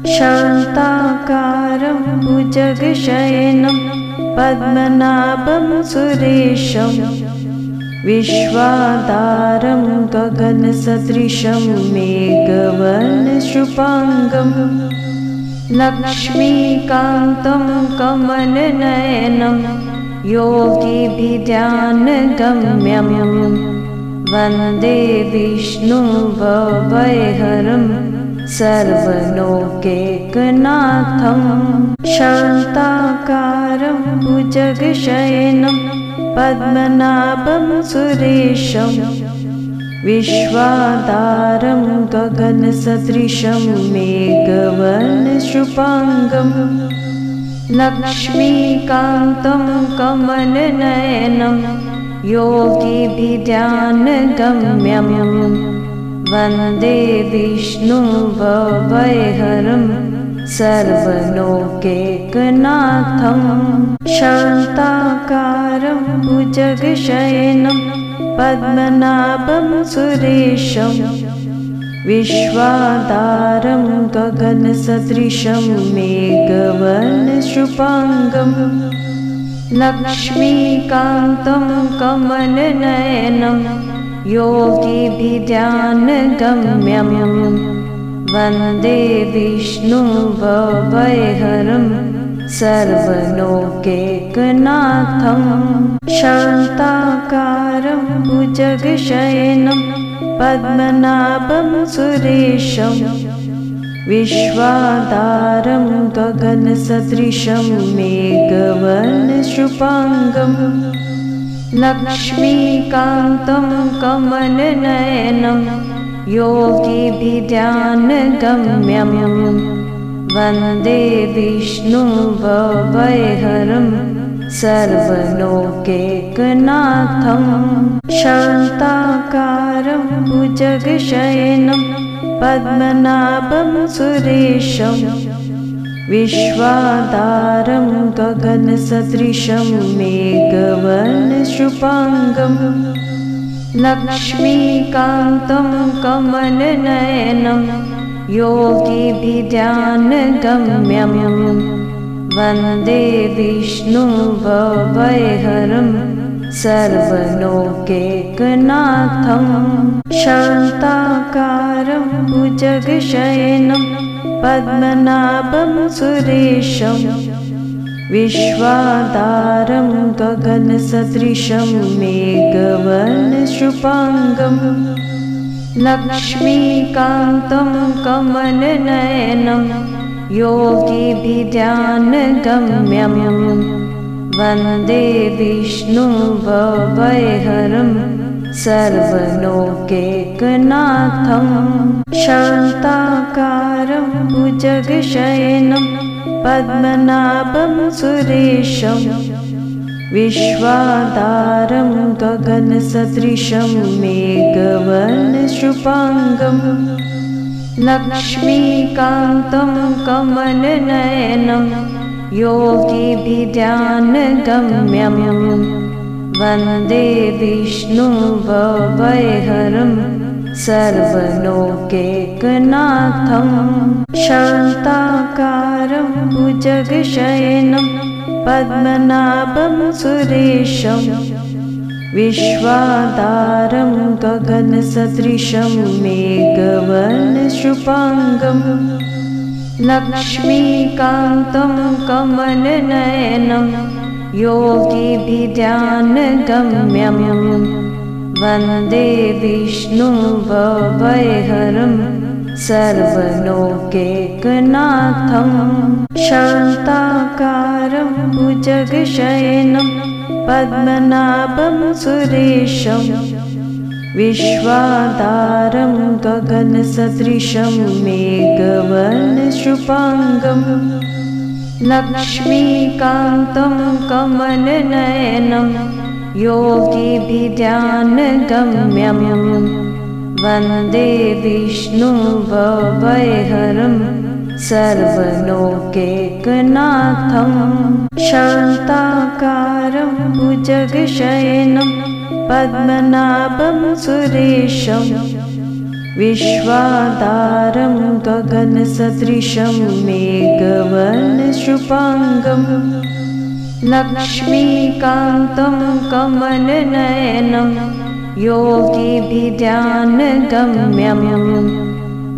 शान्ताकारं भुजगशयनं पद्मनाभं सुरेशं विश्वाधारं गगनसदृशं मेघवर्णशुभाङ्गं लक्ष्मीकान्तं कमलनयनं योगिभिध्यानगम्यं वन्दे विष्णुभवैहरं सर्वलोकैकनाथं शान्ताकारं भुजगशयनं पद्मनाभं सुरेशं विश्वाधारं गगनसदृशं मेघवर्णशुभाङ्गं लक्ष्मीकान्तं कमलनयनं योगिभिध्यानगम्यं वन्दे विष्णुभवैहरं सर्वलोकैकनाथं शान्ताकारं भुजगशयनं पद्मनाभं सुरेशं विश्वाधारं गगनसदृशं मेघवर्णशुभाङ्गं लक्ष्मीकान्तं कमलनयनं योगिभिध्यानगम्यं वन्दे विष्णुभवैहरं सर्वलोकैकनाथं शान्ताकारं भुजगशयनं पद्मनाभं सुरेशं विश्वाधारं गगनसदृशं मेघवर्णशुभाङ्गं लक्ष्मीकान्तं कमलनयनं योगिभिध्यानगम्यं वन्दे विष्णुभवैहरं सर्वलोकैकनाथं शान्ताकारं भुजगशयनं पद्मनाभं सुरेशं विश्वाधारं गगनसदृशं मेघवर्णशुभाङ्गं लक्ष्मीकान्तं कमलनयनं योगिभिध्यानगम्यं वन्दे विष्णुभवैहरं सर्वलोकैकनाथं शान्ताकारं भुजगशयनं पद्मनाभं सुरेशं विश्वाधारं गगनसदृशं मेघवर्णशुभाङ्गं लक्ष्मीकान्तं कमलनयनं योगिभिध्यानगम्यं वन्दे विष्णुभवैहरं सर्वलोकैकनाथं शान्ताकारं भुजगशयनं पद्मनाभं सुरेशं विश्वाधारं गगनसदृशं मेघवर्णशुभाङ्गं लक्ष्मीकान्तं कमलनयनं योगिभिध्यानगम्यं वन्दे विष्णुभवैहरं सर्वलोकैकनाथं शान्ताकारं भुजगशयनं पद्मनाभं सुरेशं विश्वाधारं गगनसदृशं मेघवर्णशुभाङ्गं लक्ष्मीकान्तं कमलनयनं योगिभिध्यानगम्यं वन्दे विष्णुभवैहरं सर्वलोकैकनाथं शान्ताकारं भुजगशयनं पद्मनाभं सुरेशं विश्वाधारं गगनसदृशं मेघवर्णशुभाङ्गं लक्ष्मीकान्तं कमलनयनं योगिभिध्यानगम्यं वन्दे विष्णुभवैहरं सर्वलोकैकनाथं शान्ताकारं भुजगशयनं पद्मनाभं सुरेशं विश्वाधारं गगनसदृशं गगनसदृशं मेघवर्णशुभाङ्गं लक्ष्मीकान्तं कमलनयनं योगिभिध्यानगम्यं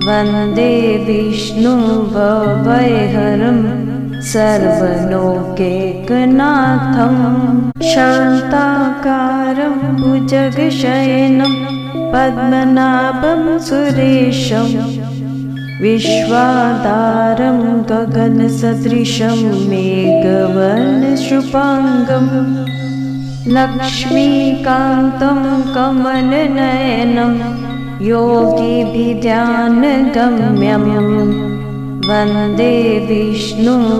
वन्दे विष्णुभवैहरं सर्वलोकैकनाथं शान्ताकारं भुजगशयनं पद्मनाभं सुरेशं विश्वाधारं गगनसदृशं मेघवर्णशुभाङ्गं लक्ष्मीकान्तं कमलनयनं योगिभिध्यानगम्यं वन्दे विष्णुभवैहरं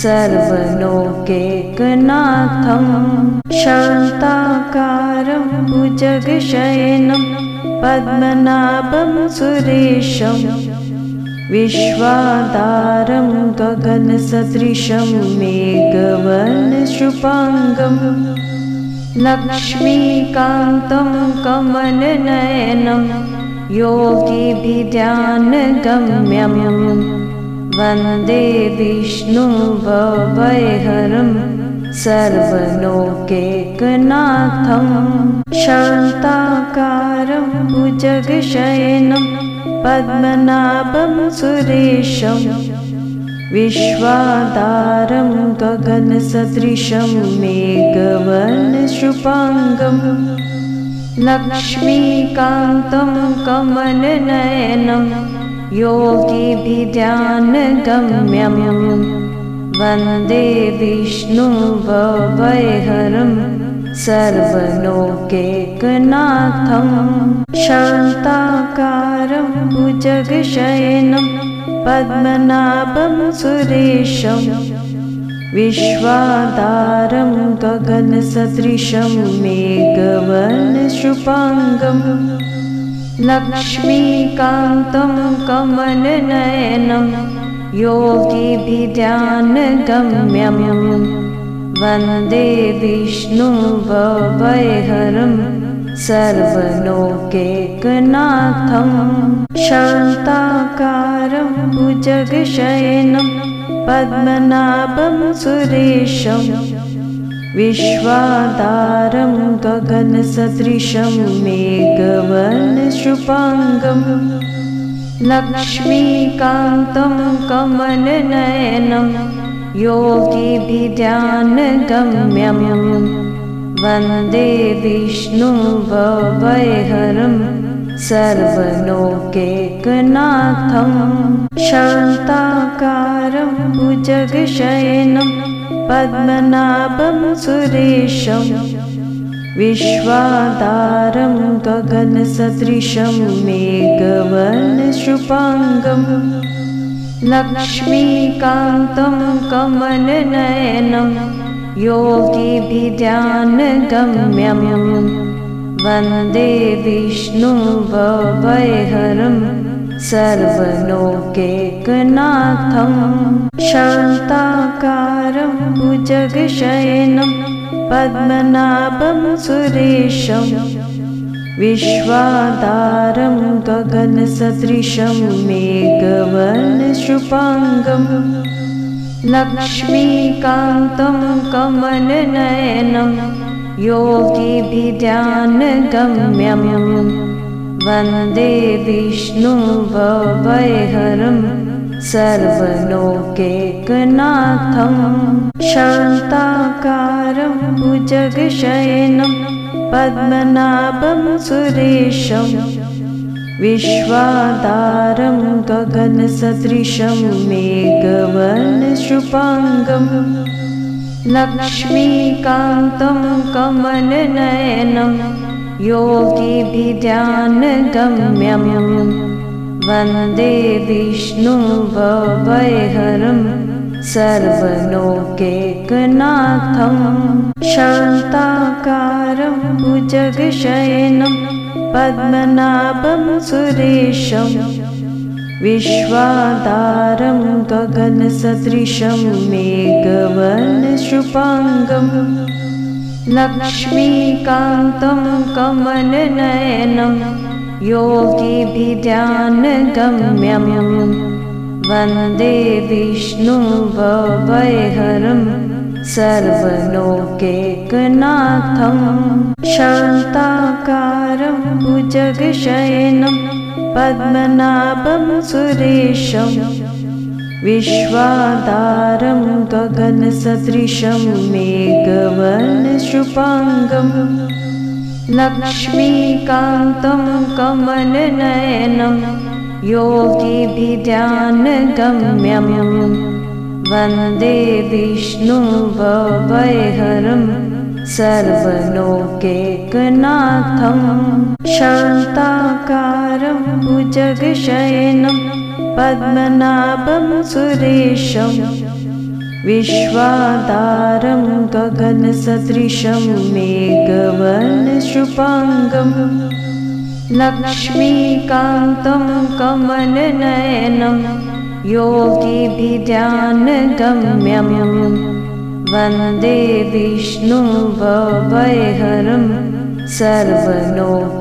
सर्वलोकैकनाथं शान्ताकारं भुजगशयनं पद्मनाभं सुरेशं विश्वाधारं गगनसदृशं मेघवर्णशुभाङ्गं लक्ष्मीकान्तं कमलनयनं योगिभिध्यानगम्यं वन्दे विष्णुभवैहरं सर्वलोकैकनाथं शान्ताकारं भुजगशयनं पद्मनाभं सुरेशं विश्वाधारं गगनसदृशं मेघवर्णशुभाङ्गं लक्ष्मीकान्तं कमलनयनं योगिभिध्यानगम्यं वन्दे विष्णुभवैहरं सर्वलोकैकनाथं शान्ताकारं भुजगशयनं पद्मनाभं सुरेशं विश्वाधारं गगनसदृशं मेघवर्णशुभाङ्गं लक्ष्मीकान्तं कमलनयनं योगिभिध्यानगम्यं वन्दे विष्णुभवैहरं सर्वलोकैकनाथं शान्ताकारं भुजगशयनं पद्मनाभं सुरेशं विश्वाधारं गगनसदृशं मेघवर्णशुभाङ्गं लक्ष्मीकान्तं कमलनयनं योगिभिध्यानगम्यं वन्दे विष्णुभवैहरं सर्वलोकैकनाथं शान्ताकारं भुजगशयनं पद्मनाभं सुरेशं विश्वाधारं गगनसदृशं मेघवर्णशुभाङ्गं लक्ष्मीकान्तं कमलनयनं योगिभिध्यानगम्यं वन्दे विष्णुभवैहरं सर्वलोकैकनाथं शान्ताकारं भुजगशयनं पद्मनाभं सुरेशं विश्वाधारं गगनसदृशं मेघवर्णशुभाङ्गं लक्ष्मीकान्तं कमलनयनं योगिभिध्यानगम्यं वन्दे विष्णुभवैहरं सर्वलोकैकनाथं शान्ताकारं भुजगशयनं पद्मनाभं सुरेशं विश्वाधारं गगनसदृशं मेघवर्णशुभाङ्गं लक्ष्मीकान्तं कमलनयनं योगिभिध्यानगम्यं वन्दे विष्णुभवैहरं सर्वलोकैकनाथं शान्ताकारं भुजगशयनं पद्मनाभं सुरेशं विश्वाधारं गगनसदृशं मेघवर्णशुभाङ्गं लक्ष्मीकान्तं कमलनयनं योगिभिध्यानगम्यं वन्दे विष्णुवैहरं सर्वलोकैकनाथं शान्ताकारं भुजगशयनं पद्मनाभं सुरेशं विश्वाधारं गगनसदृशं मेघवर्णशुभाङ्गं लक्ष्मीकान्तं कमलनयनं योगिभिध्यानगम्यं वन्दे विष्णुवैहरं सर्वलोकैकनाथं शान्ताकारं भुजगशयनं पद्मनाभं सुरेशं विश्वाधारं गगनसदृशं मेघवर्णशुभाङ्गं लक्ष्मीकान्तं कमलनयनं योगिभिध्यानगम्यं वन्दे विष्णुवैहरं सर्वलोकैकनाथम्।